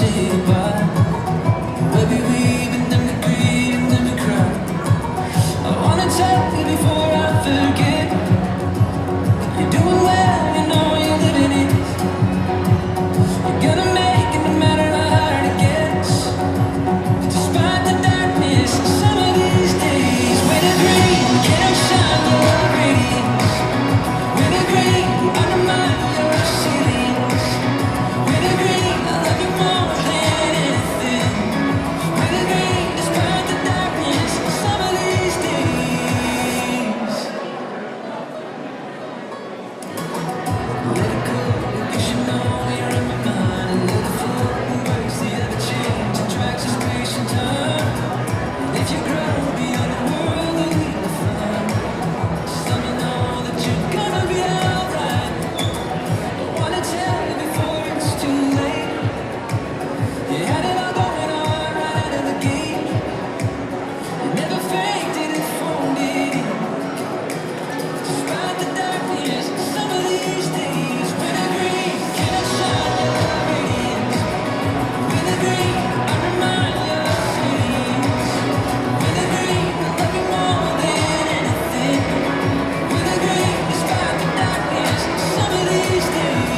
say goodbye. Maybe we would never grieve and never cry. I wanna tell you before I forget. You're doing well, you know you're living it. You're gonna make it no matter how hard it gets. Despite the darkness, some of these days, when the green can't shine your radiance, when the green undermine your ceilings, when the green I love you more than anything, when the green despite the darkness, some of these days. Let it go, 'cause you know you're in my mind, and let it flow, embrace the ever change, attracts a space and time. If you grow beyond the world that we define, just let me know that you're gonna be alright. I wanna tell you before it's too late. You had it all going on right out of the gate. You never faked it and phoned it in. Despite the darkness, some of these days, when the green can't shine your radiance, when the green undermine your ceilings, when the green I love you more than anything, when the green despite the darkness, some of these days.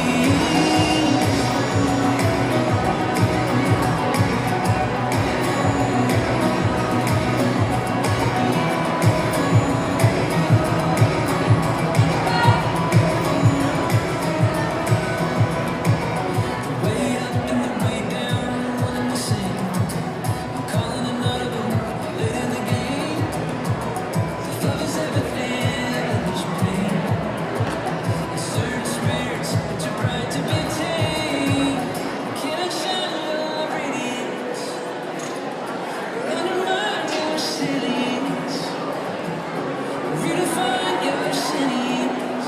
Way up and the way down, one and the same. I'm calling another one, late in the game. If love is everything, love is pain. It's certain spirits that too bright to be tamed. Can't shine your radiance, undermine your ceilings, redefine your cities.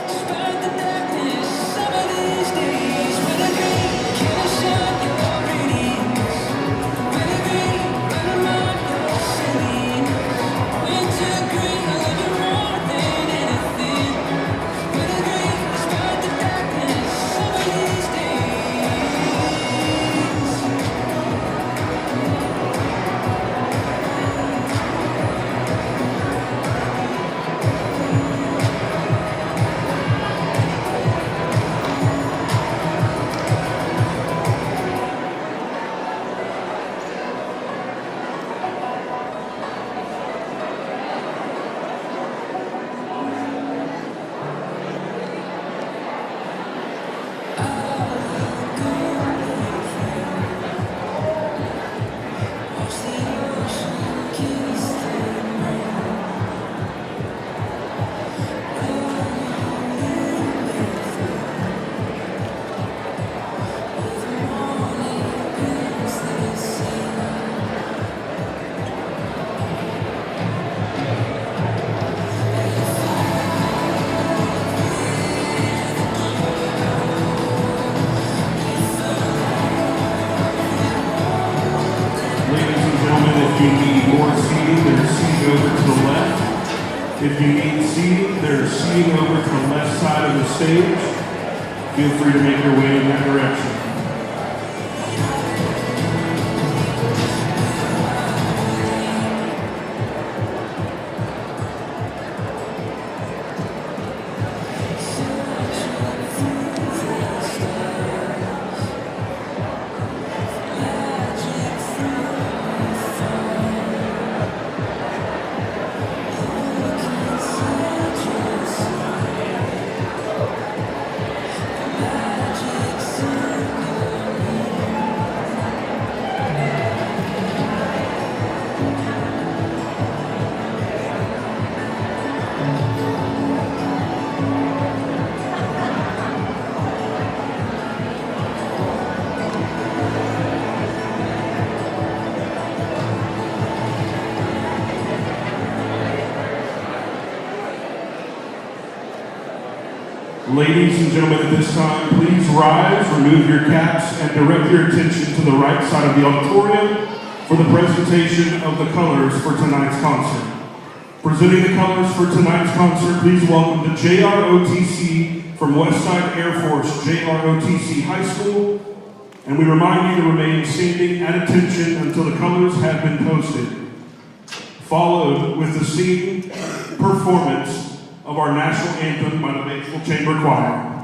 Despite the darkness, some of these days, when the green can't shine your radiance, when the green undermine your cities, winter green, I love you more than anything, when the green, despite the darkness, some of these days. Watch the ocean kiss the rain. Ladies and gentlemen, if you need more seating, there's seating over to the left. If you need seating, there's seating over to the left side of the stage. Feel free to make your way in that direction. Ladies and gentlemen, at this time, please rise, remove your caps, and direct your attention to the right side of the auditorium for the presentation of the colors for tonight's concert. Presenting the colors for tonight's concert, please welcome the JROTC from Westside Air Force JROTC High School And we remind you to remain standing at attention until the colors have been posted, followed with the singing performance of our national anthem by the Batesville Chamber Choir.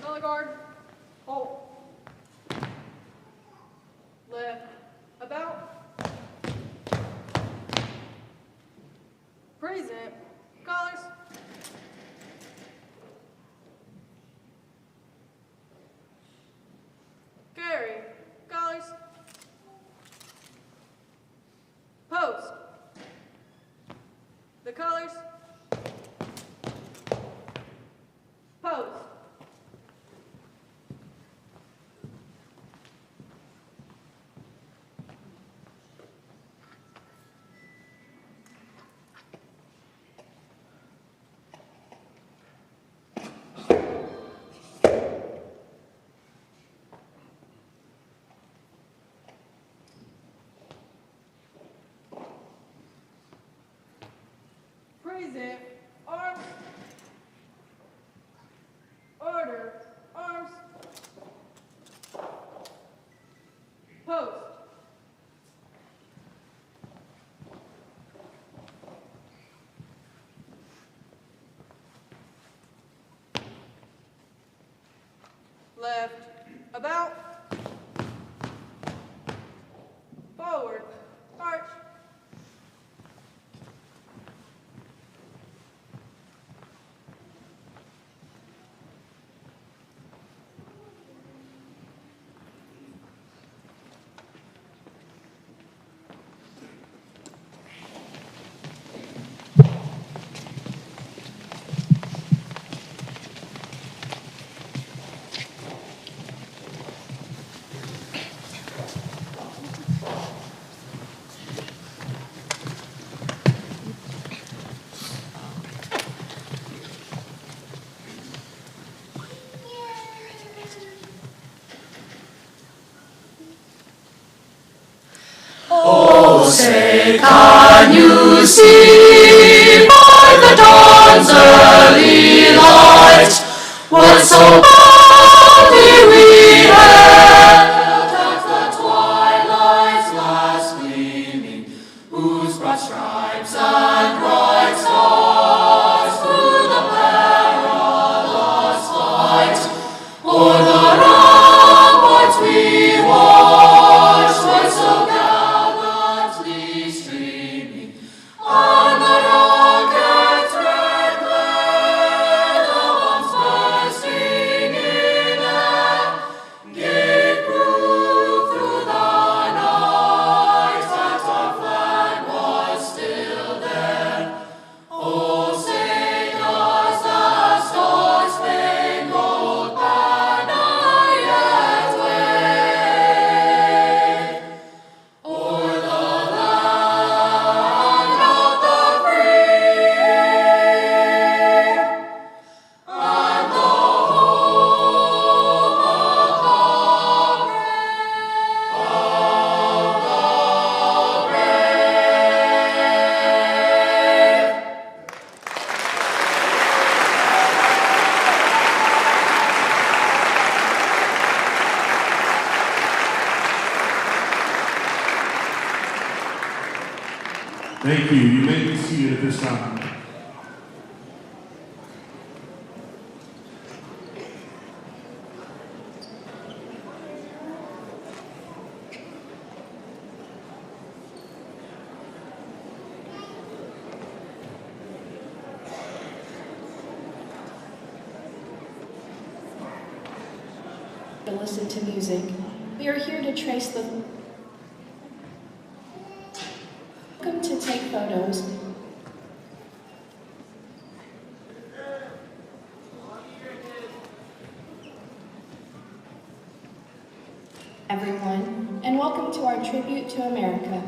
Color guard, hold. Left, about. Present, colors. Carry, colors. Post. The colors. Post. Present, arms, order, arms, post. Left, about, forward, arch. Oh, say, can you see by the dawn's early light what so boldly we hailed at the twilight's last gleaming, whose broad stripes and bright stars through the perilous fight o'er the ramparts we watched were so gallantly streaming on the rocket's red glare. The bombs bursting in air gave proof through the night that our flag was still there. Oh, say does the star-spangled banner yet wave o'er the land of the free and the home of the brave? Thank you. You may be seated at this time. listen to music. We are here to trace the... Welcome to take photos. Everyone, and welcome to our tribute to America.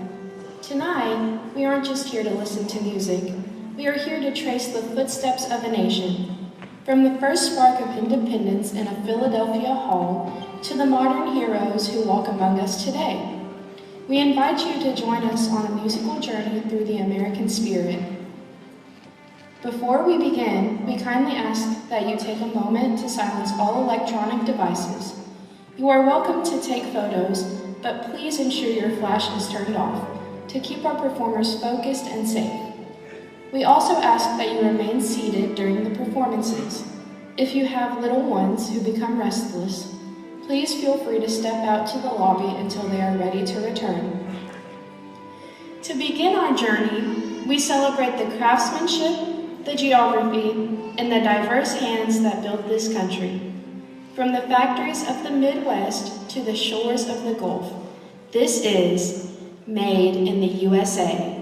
Tonight, we aren't just here to listen to music. We are here to trace the footsteps of a nation, from the first spark of independence in a Philadelphia hall to the modern heroes who walk among us today. We invite you to join us on a musical journey through the American spirit. Before we begin, we kindly ask that you take a moment to silence all electronic devices. You are welcome to take photos, but please ensure your flash is turned off to keep our performers focused and safe. We also ask that you remain seated during the performances. If you have little ones who become restless, please feel free to step out to the lobby until they are ready to return. To begin our journey, we celebrate the craftsmanship, the geography, and the diverse hands that build this country. From the factories of the Midwest to the shores of the Gulf, this is Made in the USA.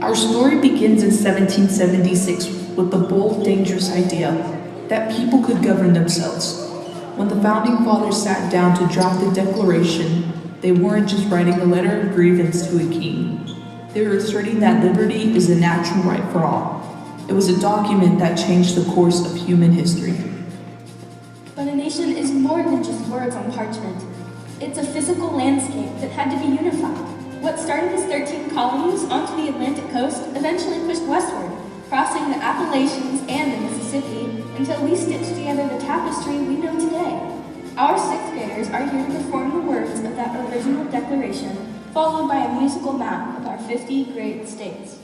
Our story begins in 1776 with the bold, dangerous idea that people could govern themselves. When the Founding Fathers sat down to draft the Declaration, they weren't just writing a letter of grievance to a king. They were asserting that liberty is a natural right for all. It was a document that changed the course of human history. But a nation is more than just words on parchment. It's a physical landscape that had to be unified. What started as 13 colonies onto the Atlantic coast eventually pushed westward, crossing the Appalachians and the Mississippi until we stitched together the tapestry we know today. Our sixth graders are here to perform the words of that original declaration, followed by a musical map of our 50 great states.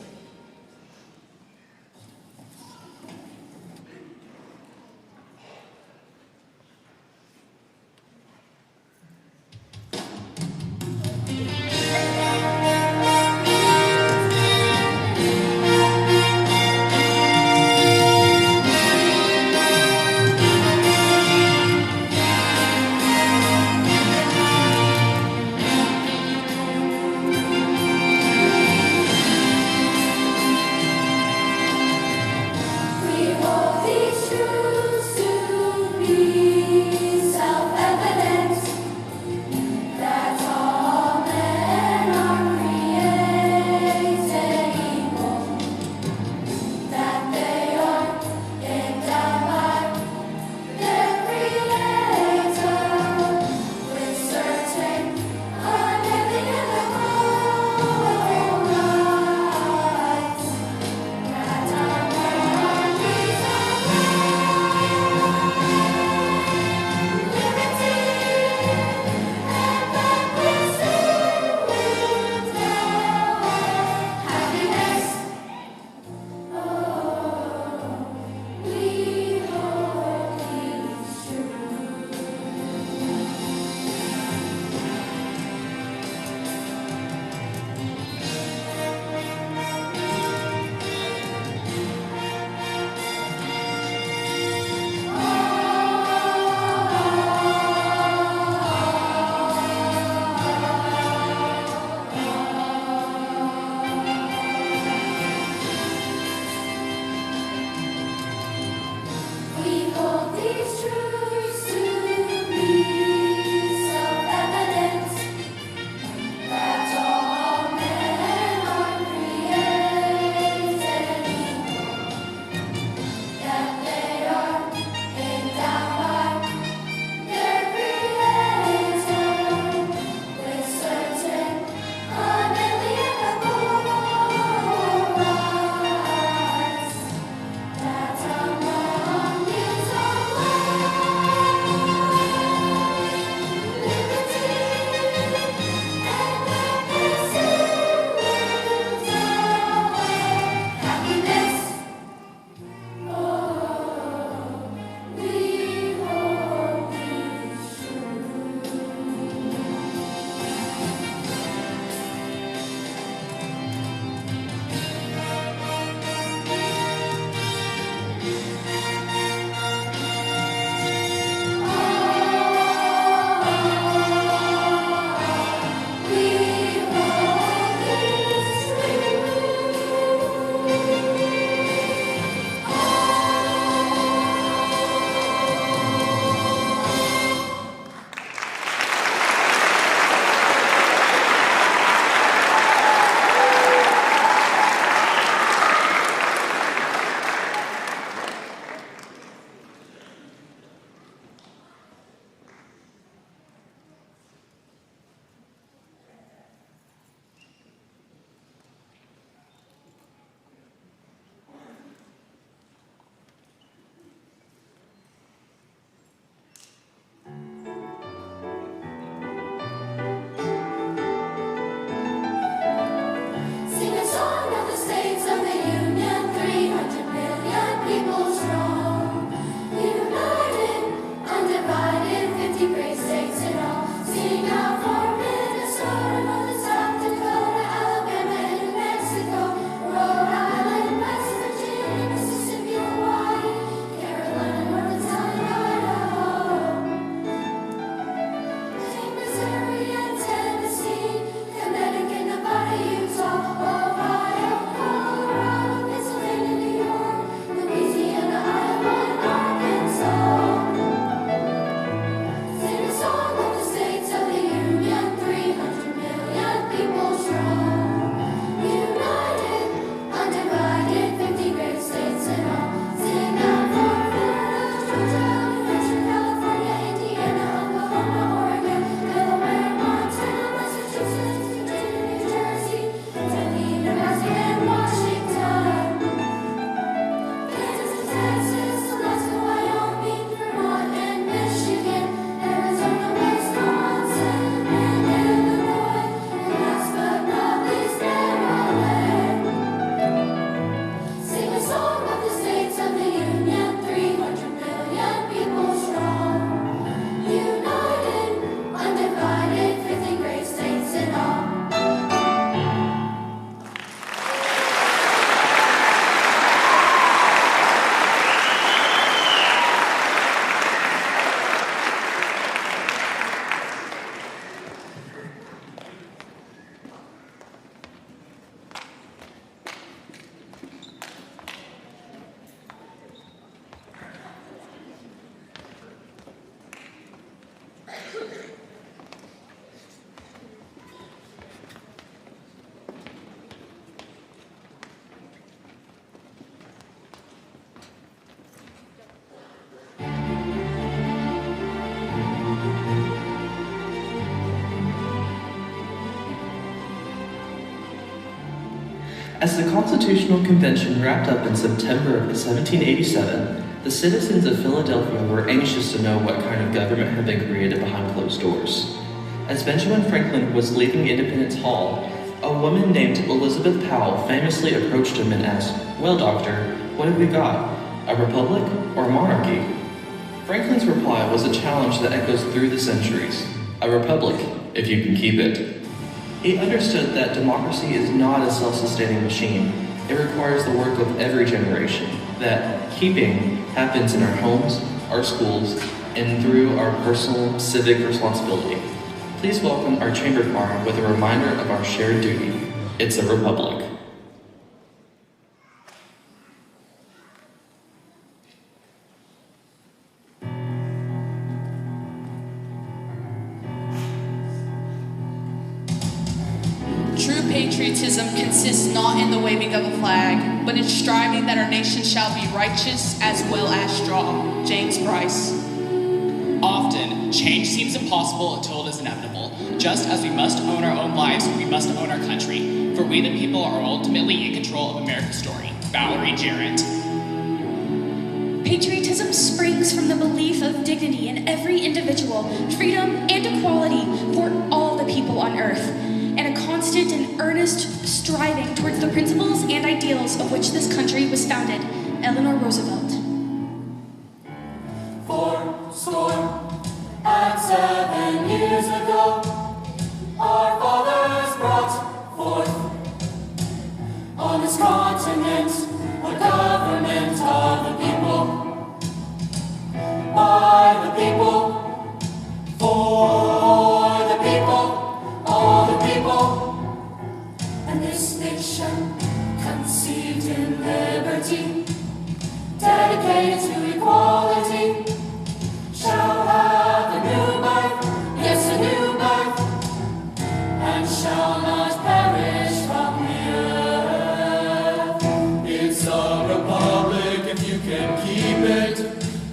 As the Constitutional Convention wrapped up in September of 1787, the citizens of Philadelphia were anxious to know what kind of government had been created behind closed doors. As Benjamin Franklin was leaving Independence Hall, a woman named Elizabeth Powell famously approached him and asked, "Well, doctor, what have we got? A republic or a monarchy?" Franklin's reply was a challenge that echoes through the centuries. A republic, if you can keep it. He understood that democracy is not a self-sustaining machine. It requires the work of every generation, that keeping happens in our homes, our schools, and through our personal civic responsibility. Please welcome our chamber choir with a reminder of our shared duty. It's a republic. True patriotism consists not in the waving of a flag, but in striving that our nation shall be righteous as well as strong. James Bryce. Often, change seems impossible until it is inevitable. Just as we must own our own lives, we must own our country. For we the people are ultimately in control of America's story. Valerie Jarrett. Patriotism springs from the belief of dignity in every individual, freedom and equality for all the people on earth, and a constant and earnest striving towards the principles and ideals of which this country was founded. Eleanor Roosevelt. 7 years ago, our fathers brought forth on this continent a government of the people, by the people, for the people, all the people. And this nation, conceived in liberty, dedicated to equality, shall have a new birth, yes, a new birth, and shall not perish from the earth. It's a republic if you can keep it.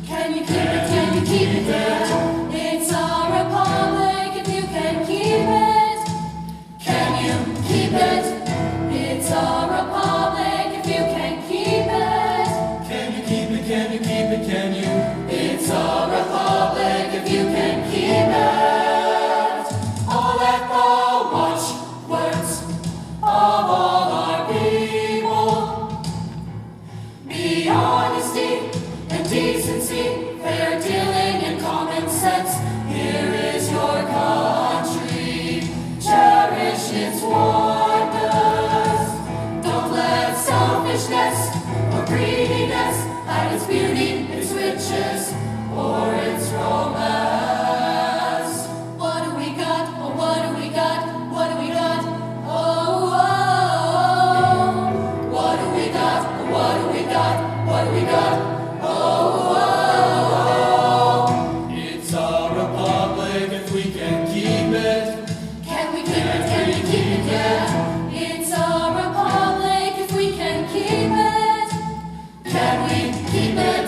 Can you keep it? Can you keep it? It's a republic if you can keep it. Can you keep it? It's a republic if you can keep it. Can you keep it? Can you keep it? Can you? It's a republic if you can keep it. Oh, let the watchwords of all our people be honesty and decency, fair dealing and common sense. Here is your country, cherish its wonders. Don't let selfishness or greediness hide its beauty, its riches, or its romance. What do we got? Oh, what do we got? What do we got? Oh, oh, oh. What do we got? Oh, what do we got? What do we got? Oh, oh, oh. It's a republic if we can keep it. Can we keep it? Can we keep it? Yeah. It's a republic if we can keep it. Can we keep it?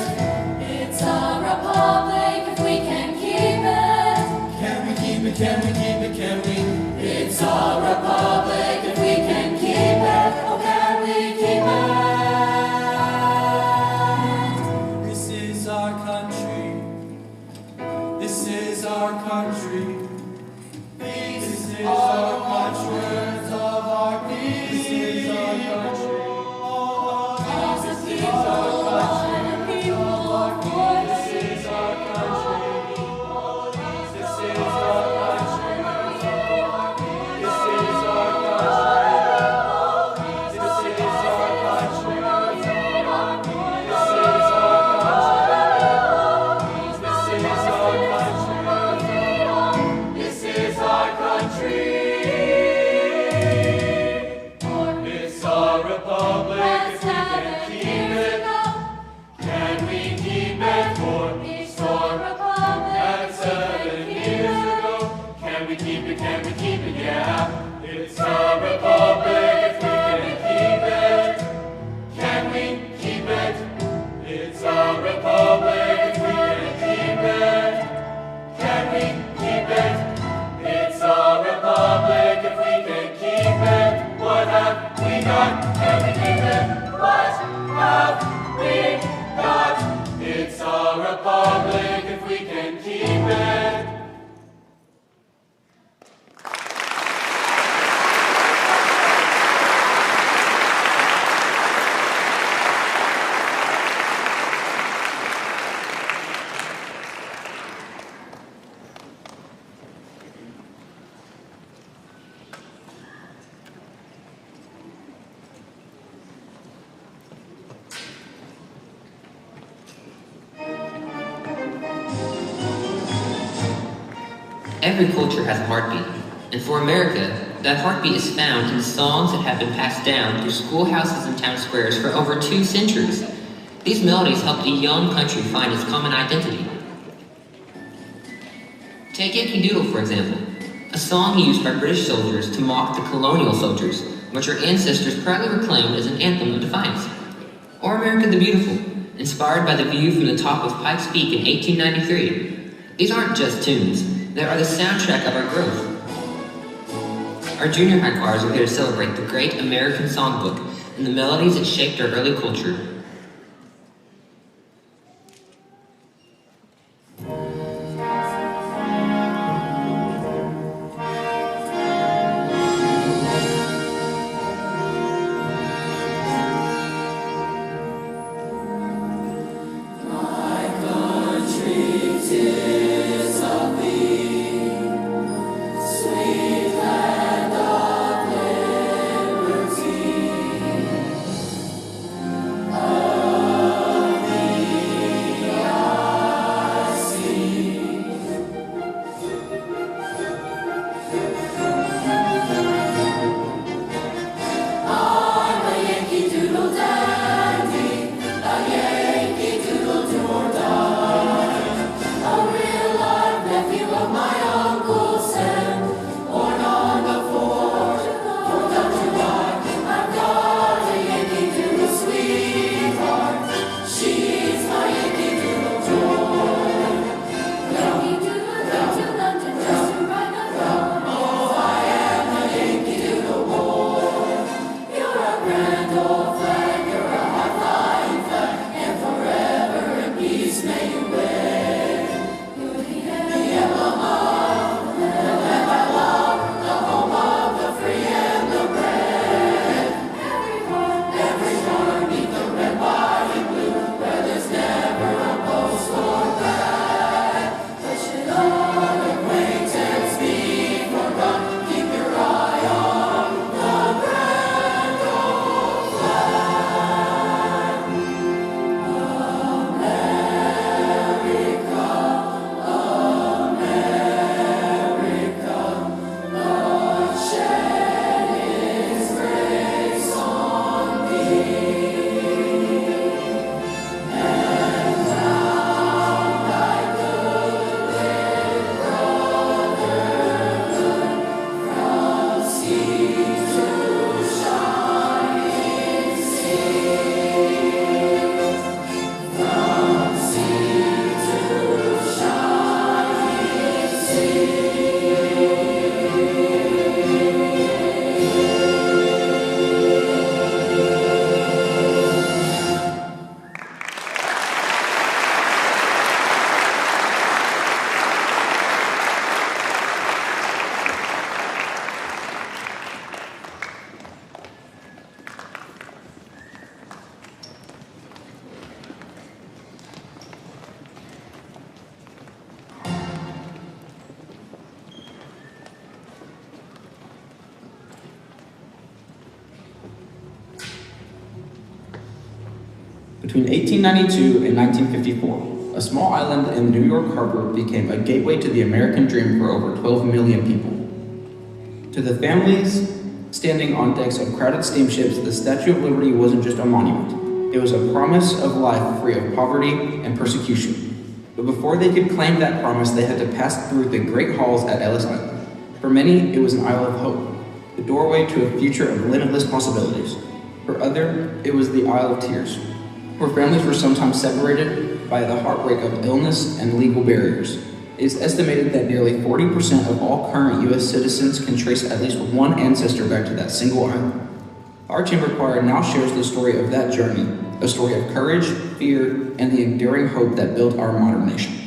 It's a republic if we can keep it. Can we keep it? Can we keep it? Can we? It's a republic if we can keep it. Oh, can we keep it? This is our country. This is our country. This is our country. Of our people. This is our country. All the people. This is our country. Every culture has a heartbeat, and for America, that heartbeat is found in songs that have been passed down through schoolhouses and town squares for over 2 centuries. These melodies helped a young country find its common identity. Take Yankee Doodle, for example, a song used by British soldiers to mock the colonial soldiers, which our ancestors proudly proclaimed as an anthem of defiance. Or America the Beautiful, inspired by the view from the top of Pikes Peak in 1893. These aren't just tunes, they are the soundtrack of our growth. Our junior high choirs are here to celebrate the great American songbook and the melodies that shaped our early culture. Between 1892 and 1954, a small island in the New York harbor became a gateway to the American dream for over 12 million people. To the families standing on decks of crowded steamships, the Statue of Liberty wasn't just a monument. It was a promise of life free of poverty and persecution. But before they could claim that promise, they had to pass through the great halls at Ellis Island. For many, it was an isle of hope, the doorway to a future of limitless possibilities. For others, it was the Isle of Tears, where families were sometimes separated by the heartbreak of illness and legal barriers. It is estimated that nearly 40% of all current U.S. citizens can trace at least one ancestor back to that single island. Our chamber choir now shares the story of that journey, a story of courage, fear, and the enduring hope that built our modern nation.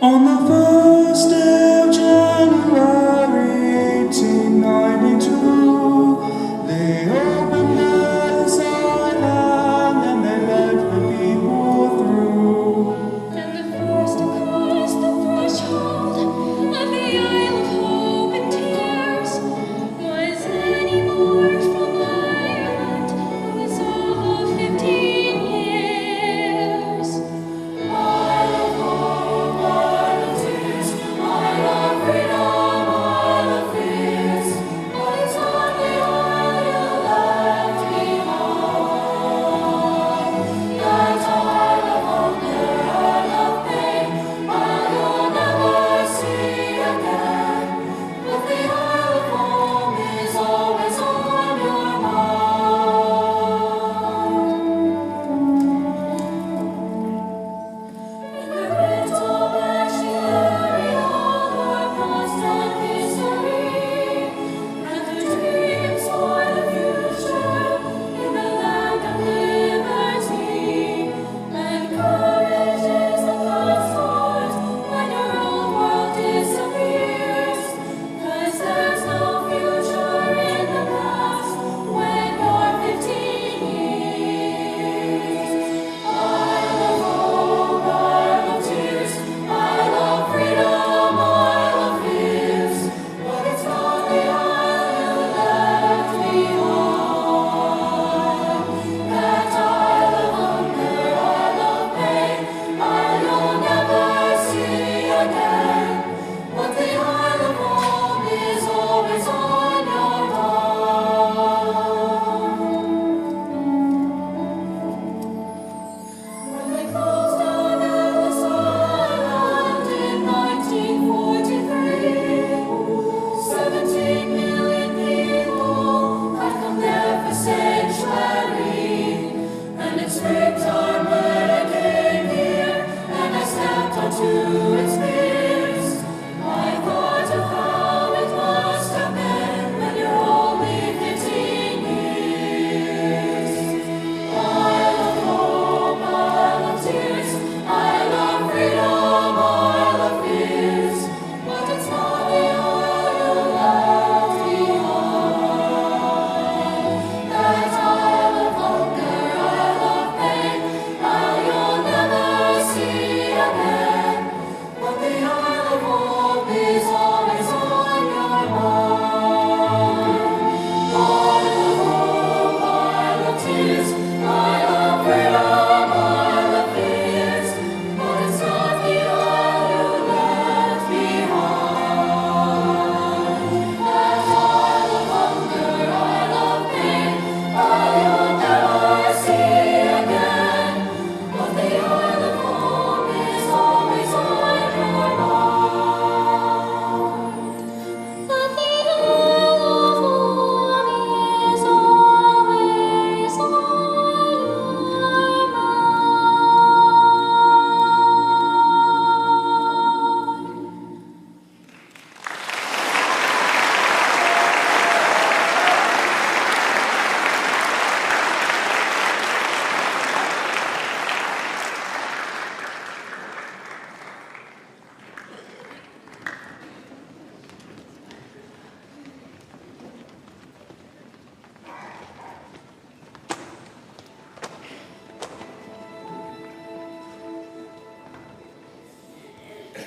On the 1st of January 1892, they opened Ellis Island and they let the people through. And the first across the threshold of the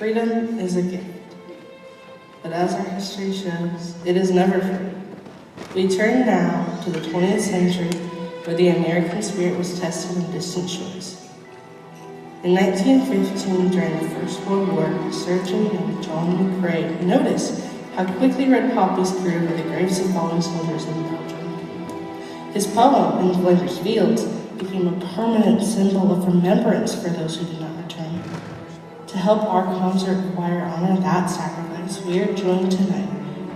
Freedom is a gift. But as our history shows, it is never free. We turn now to the 20th century, where the American spirit was tested on distant shores. In 1915, during the First World War, a surgeon named John McCrae noticed how quickly red poppies grew over the graves of fallen soldiers in Belgium. His poem, in Flanders Fields, became a permanent symbol of remembrance for those who did not return. To help our concert choir honor that sacrifice, we are joined tonight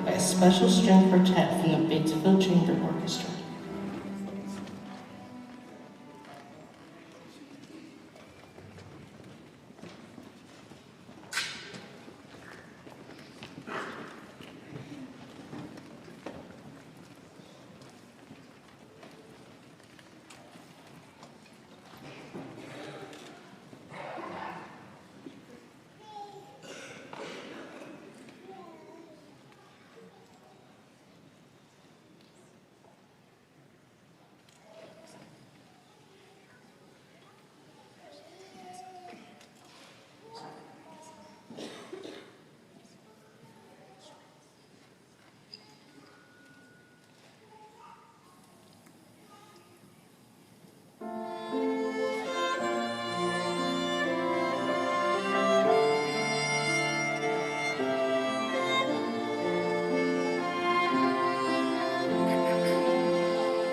by a special string quartet from the Batesville Chamber Orchestra.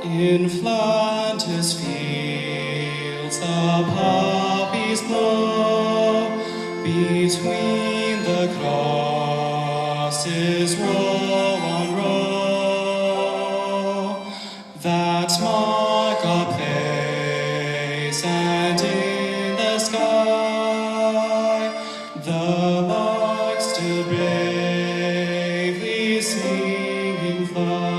In Flanders Fields the poppies blow, between the crosses row on row, that mark a place, and in the sky the lark still bravely singing flies.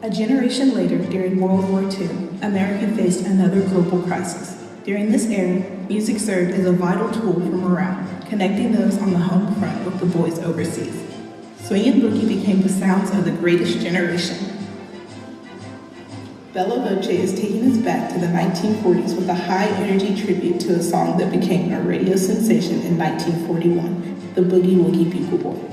A generation later, during World War II, America faced another global crisis. During this era, music served as a vital tool for morale, connecting those on the home front with the boys overseas. Swing and boogie became the sounds of the greatest generation. Bella Voce is taking us back to the 1940s with a high-energy tribute to a song that became a radio sensation in 1941, the Boogie Woogie Bugle Boy.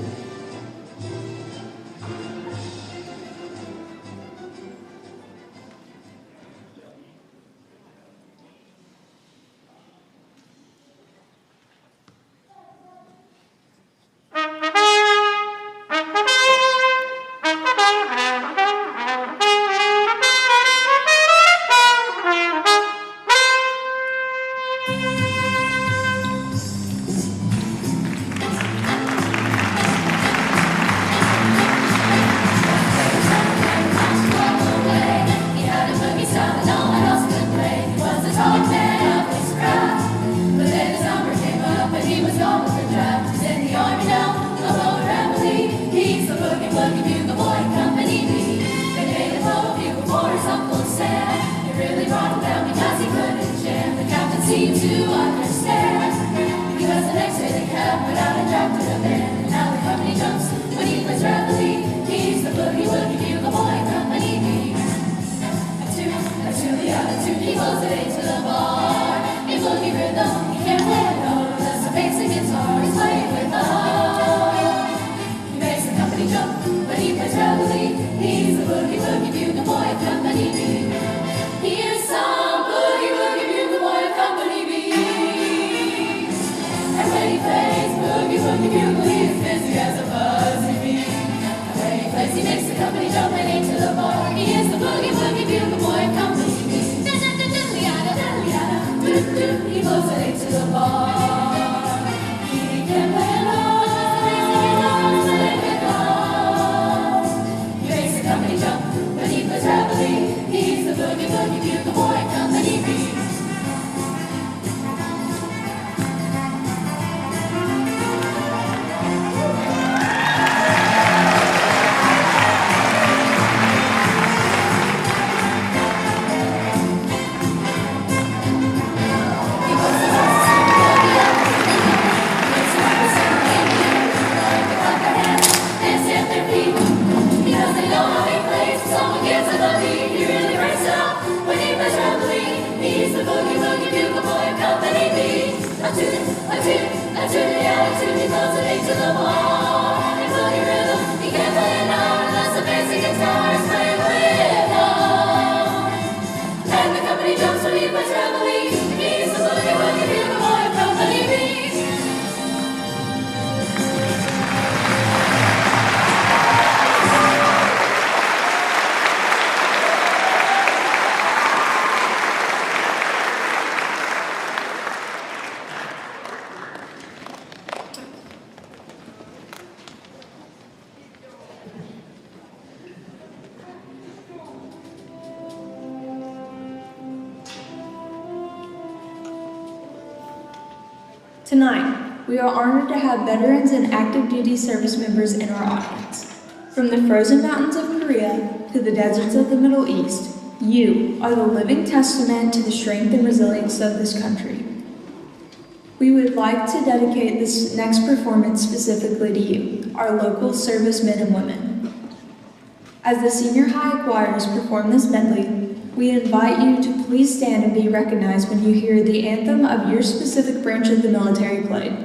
Tonight, we are honored to have veterans and active duty service members in our audience. From the frozen mountains of Korea to the deserts of the Middle East, you are the living testament to the strength and resilience of this country. We would like to dedicate this next performance specifically to you, our local servicemen and women. As the senior high choirs perform this medley, we invite you to please stand and be recognized when you hear the anthem of your specific branch of the military played.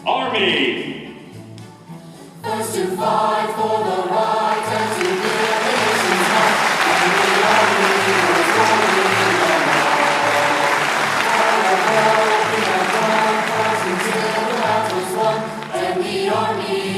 Army! First to fight for the right and to give the nation's right, and the army was rolling in the night. Out of hope we have gone, fighting till the battle's won, and the army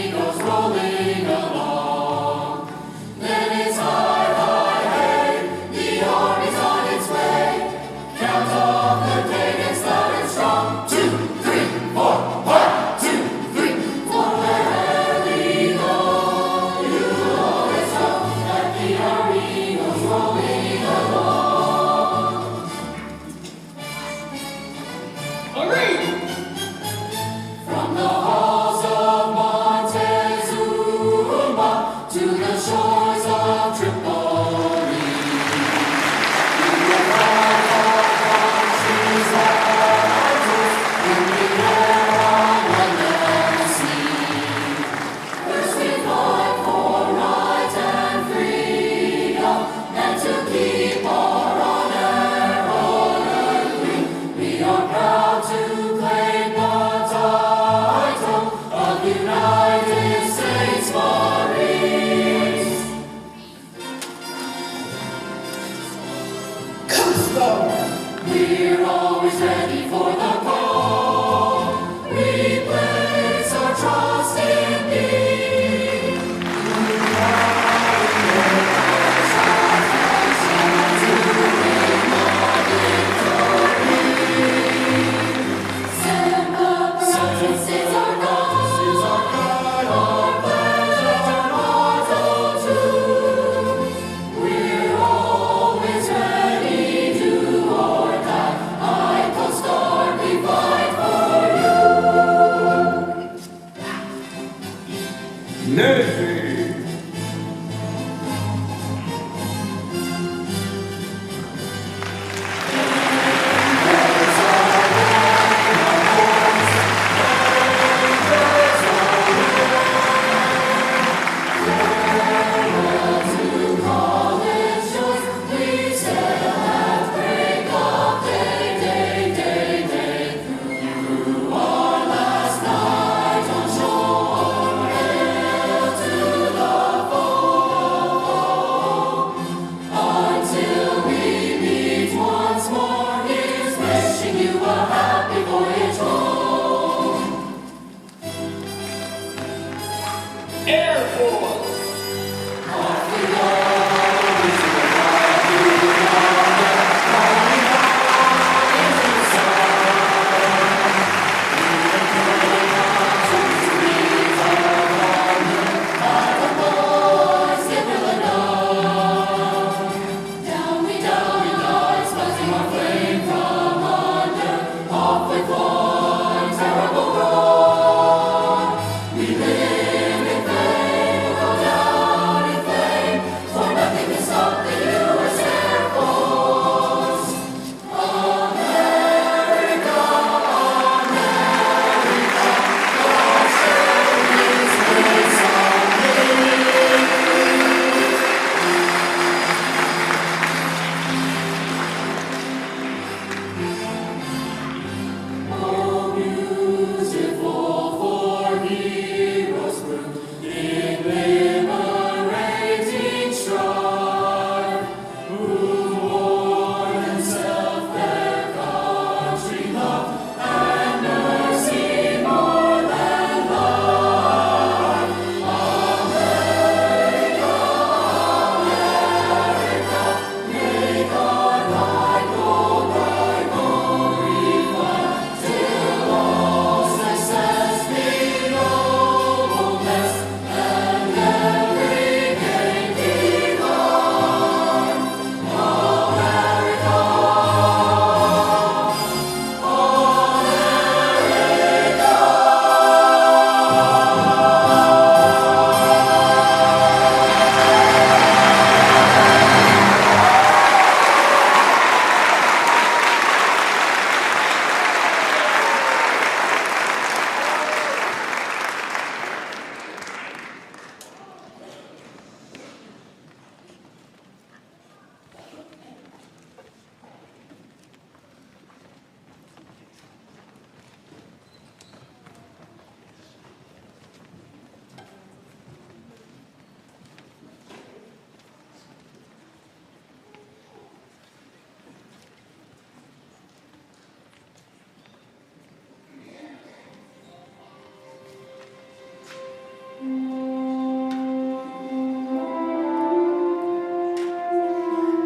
Nancy.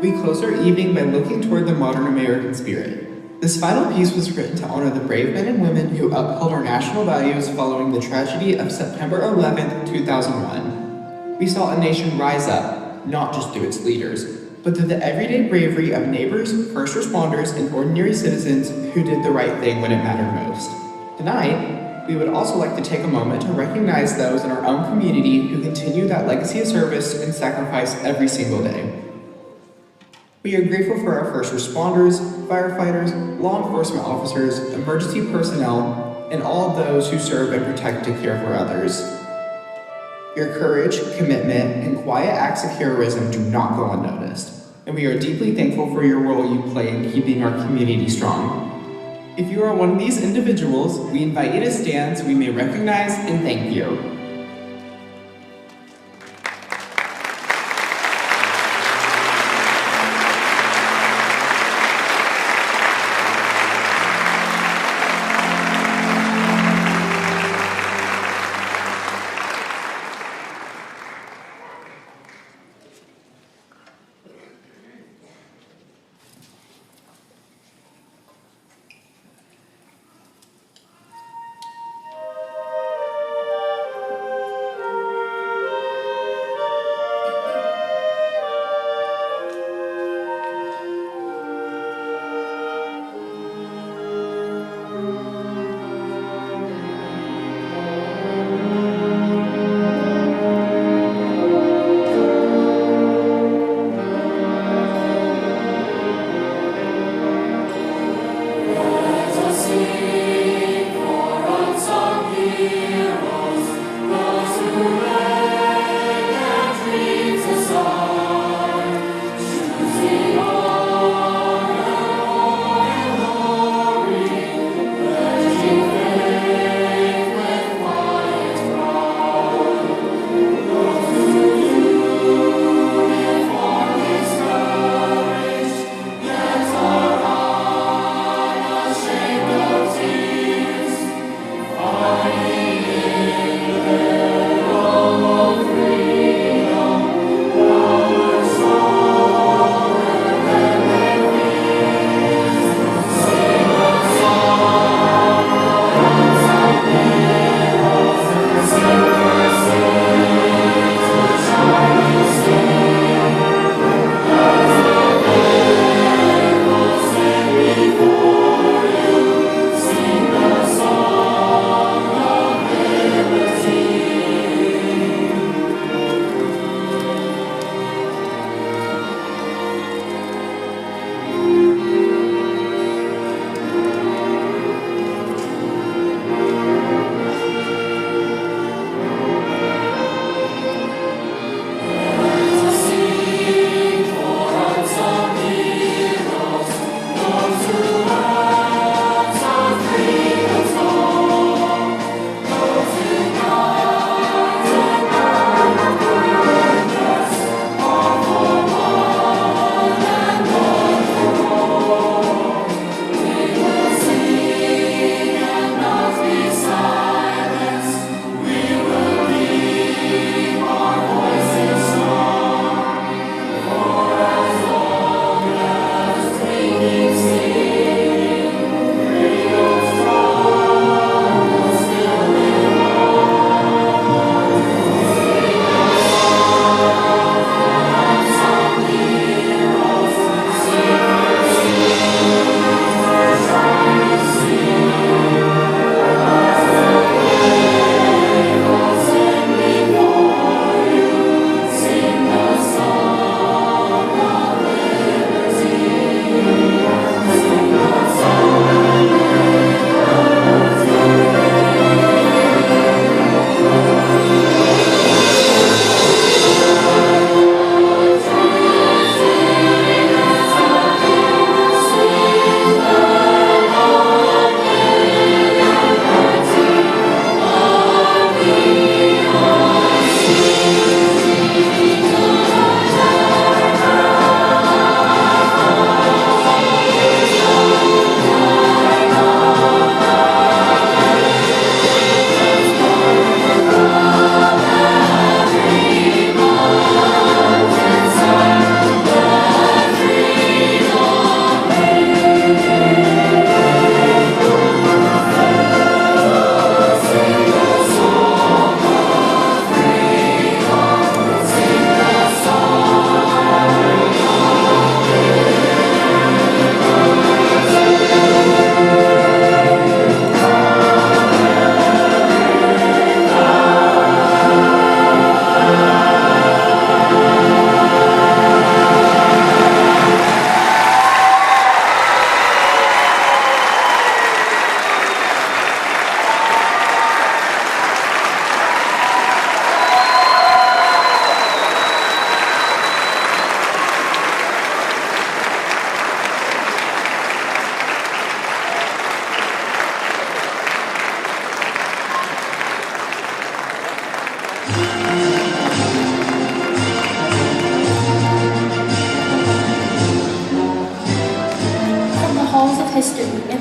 We close our evening by looking toward the modern American spirit. This final piece was written to honor the brave men and women who upheld our national values following the tragedy of September 11th, 2001. We saw a nation rise up, not just through its leaders, but through the everyday bravery of neighbors, first responders, and ordinary citizens who did the right thing when it mattered most. Tonight, we would also like to take a moment to recognize those in our own community who continue that legacy of service and sacrifice every single day. We are grateful for our first responders, firefighters, law enforcement officers, emergency personnel, and all of those who serve and protect to care for others. Your courage, commitment, and quiet acts of heroism do not go unnoticed, and we are deeply thankful for your role you play in keeping our community strong. If you are one of these individuals, we invite you to stand so we may recognize and thank you.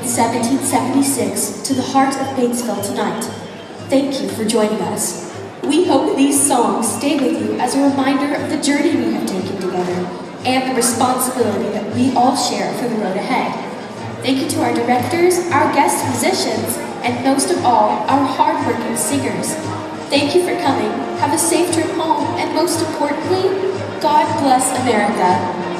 1776 to the heart of Batesville tonight. Thank you for joining us. We hope these songs stay with you as a reminder of the journey we have taken together and the responsibility that we all share for the road ahead. Thank you to our directors, our guest musicians, and most of all, our hardworking singers. Thank you for coming. Have a safe trip home, and most importantly, God bless America.